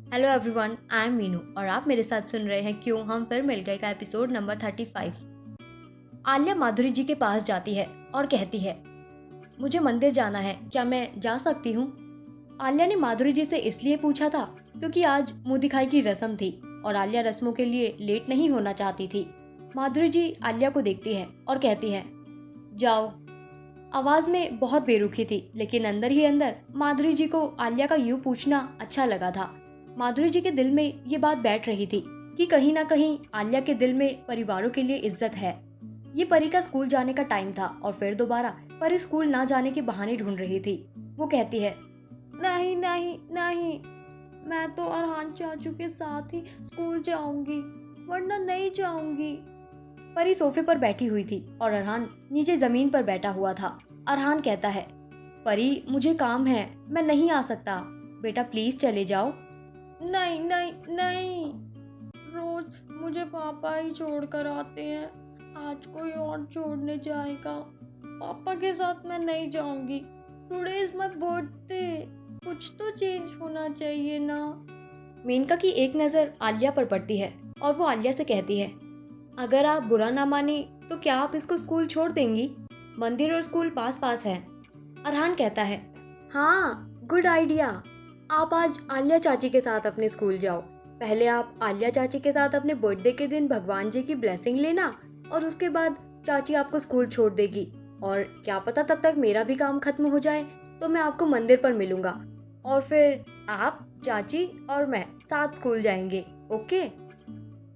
Hello everyone, I am Meenu और आप मेरे साथ सुन रहे हैं क्यों हम फिर मिल गए का एपिसोड नंबर 35। आलिया माधुरी जी के पास जाती है और कहती है, मुझे मंदिर जाना है, क्या मैं जा सकती हूँ? आलिया ने माधुरी जी से इसलिए पूछा था क्योंकि आज मुंह दिखाई की रस्म थी और आलिया रस्मों के लिए लेट नहीं होना चाहती थी। माधुरी जी आलिया को देखती है और कहती है, जाओ। आवाज में बहुत बेरुखी थी, लेकिन अंदर ही अंदर माधुरी जी को आलिया का यूं पूछना अच्छा लगा था। माधुरी जी के दिल में ये बात बैठ रही थी कि कहीं ना कहीं आलिया के दिल में परिवारों के लिए इज्जत है। ये परी का स्कूल जाने का टाइम था और फिर दोबारा परी स्कूल ना जाने के बहाने ढूंढ रही थी। वो कहती है, नहीं नहीं नहीं, मैं तो अरहान चाचू के साथ ही स्कूल जाऊंगी, वरना नहीं जाऊंगी। परी सोफे पर बैठी हुई थी और अरहान नीचे जमीन पर बैठा हुआ था। अरहान कहता है, परी मुझे काम है, मैं नहीं आ सकता, बेटा प्लीज चले जाओ। नहीं नहीं नहीं, रोज मुझे पापा ही छोड़ कर आते हैं, आज कोई और छोड़ने जाएगा। पापा के साथ मैं नहीं जाऊंगी। टुडे इज माय बर्थडे, कुछ तो चेंज होना चाहिए ना। मेनका की एक नजर आलिया पर पड़ती है और वो आलिया से कहती है, अगर आप बुरा ना माने तो क्या आप इसको स्कूल छोड़ देंगी? मंदिर और स्कूल पास पास है। अरहान कहता है, हाँ गुड आइडिया, आप आज आलिया चाची के साथ अपने स्कूल जाओ। पहले आप आलिया चाची के साथ अपने बर्थडे के दिन भगवान जी की ब्लेसिंग लेना और उसके बाद चाची आपको स्कूल छोड़ देगी और क्या पता तब तक मेरा भी काम खत्म हो जाए तो मैं आपको मंदिर पर मिलूंगा और फिर आप चाची और मैं साथ स्कूल जाएंगे। ओके?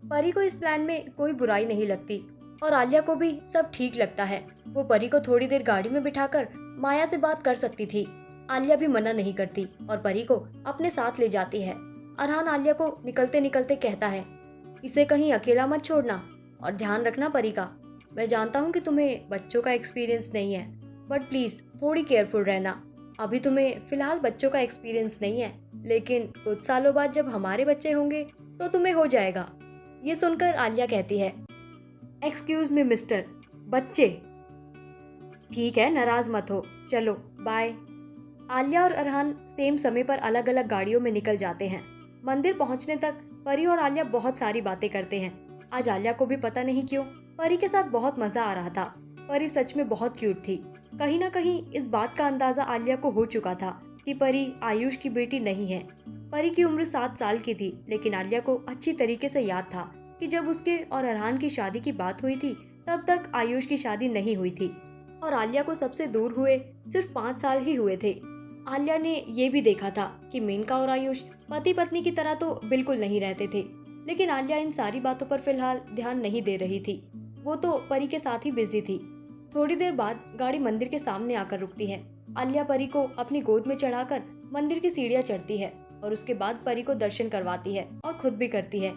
परी को इस प्लान में कोई बुराई नहीं लगती और आलिया को भी सब ठीक लगता है। वो परी को थोड़ी देर गाड़ी में बिठाकर माया से बात कर सकती थी। आलिया भी मना नहीं करती और परी को अपने साथ ले जाती है। अरहान आलिया को निकलते निकलते कहता है, इसे कहीं अकेला मत छोड़ना और ध्यान रखना परी का। मैं जानता हूँ कि तुम्हें बच्चों का एक्सपीरियंस नहीं है, बट प्लीज थोड़ी केयरफुल रहना। अभी तुम्हें फिलहाल बच्चों का एक्सपीरियंस नहीं है, लेकिन कुछ सालों बाद जब हमारे बच्चे होंगे तो तुम्हें हो जाएगा। ये सुनकर आलिया कहती है, एक्सक्यूज मी मिस्टर, बच्चे? ठीक है, नाराज मत हो, चलो बाय। आलिया और अरहान सेम समय पर अलग अलग गाड़ियों में निकल जाते हैं। मंदिर पहुंचने तक परी और आलिया बहुत सारी बातें करते हैं। आज आलिया को भी पता नहीं क्यों परी के साथ बहुत मजा आ रहा था। परी सच में बहुत क्यूट थी। कहीं ना कहीं इस बात का अंदाजा आलिया को हो चुका था कि परी आयुष की बेटी नहीं है। परी की उम्र 7 साल की थी, लेकिन आलिया को अच्छी तरीके से याद था कि जब उसके और अरहान की शादी की बात हुई थी तब तक आयुष की शादी नहीं हुई थी और आलिया को सबसे दूर हुए सिर्फ 5 साल ही हुए थे। आलिया ने ये भी देखा था कि मेनका और आयुष पति पत्नी की तरह तो बिल्कुल नहीं रहते थे, लेकिन आलिया इन सारी बातों पर फिलहाल ध्यान नहीं दे रही थी। वो तो परी के साथ ही बिजी थी। थोड़ी देर बाद गाड़ी मंदिर के सामने आकर रुकती है। आलिया परी को अपनी गोद में चढ़ाकर मंदिर की सीढ़ियां चढ़ती है और उसके बाद परी को दर्शन करवाती है और खुद भी करती है।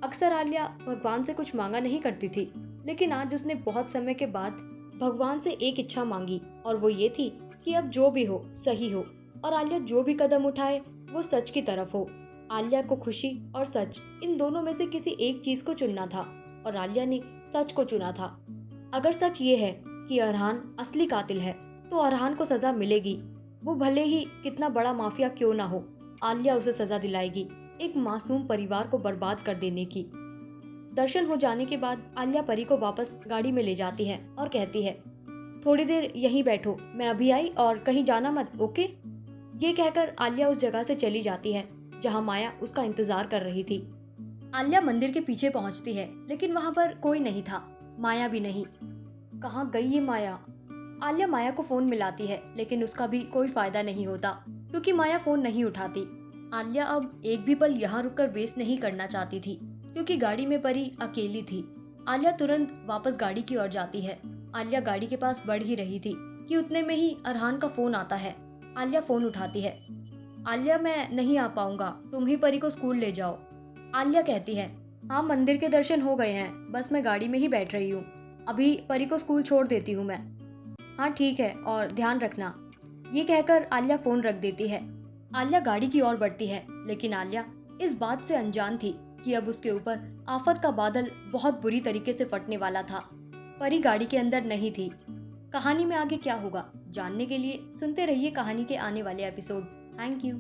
अक्सर आलिया भगवान से कुछ मांगा नहीं करती थी, लेकिन आज उसने बहुत समय के बाद भगवान से एक इच्छा मांगी और वो ये थी कि अब जो भी हो सही हो और आलिया जो भी कदम उठाए वो सच की तरफ हो। आलिया को खुशी और सच इन दोनों में से किसी एक चीज को चुनना था और आलिया ने सच को चुना था। अगर सच ये है कि अरहान असली कातिल है तो अरहान को सजा मिलेगी। वो भले ही कितना बड़ा माफिया क्यों ना हो, आलिया उसे सजा दिलाएगी, एक मासूम परिवार को बर्बाद कर देने की। दर्शन हो जाने के बाद आलिया परी को वापस गाड़ी में ले जाती है और कहती है, थोड़ी देर यहीं बैठो, मैं अभी आई और कहीं जाना मत, ओके? ये कहकर आलिया उस जगह से चली जाती है जहां माया उसका इंतजार कर रही थी। आलिया मंदिर के पीछे पहुंचती है, लेकिन वहां पर कोई नहीं था, माया भी नहीं। कहाँ गई ये माया? आलिया माया को फोन मिलाती है, लेकिन उसका भी कोई फायदा नहीं होता क्योंकि माया फोन नहीं उठाती। आलिया अब एक भी पल यहाँ रुककर वेस्ट नहीं करना चाहती थी क्योंकि गाड़ी में परी अकेली थी। आलिया तुरंत वापस गाड़ी की ओर जाती है। आलिया गाड़ी के पास बढ़ ही रही थी कि उतने में ही अरहान का फोन आता है। आलिया फोन उठाती है। आलिया मैं नहीं आ पाऊंगा, तुम ही परी को स्कूल ले जाओ। आलिया कहती है, हाँ मंदिर के दर्शन हो गए हैं, बस मैं गाड़ी में ही बैठ रही हूँ, अभी परी को स्कूल छोड़ देती हूँ मैं। हाँ ठीक है, और ध्यान रखना। ये कहकर आलिया फोन रख देती है। आलिया गाड़ी की ओर बढ़ती है, लेकिन आलिया इस बात से अनजान थी कि अब उसके ऊपर आफत का बादल बहुत बुरी तरीके से फटने वाला था। परी गाड़ी के अंदर नहीं थी। कहानी में आगे क्या होगा जानने के लिए सुनते रहिए कहानी के आने वाले एपिसोड। Thank you.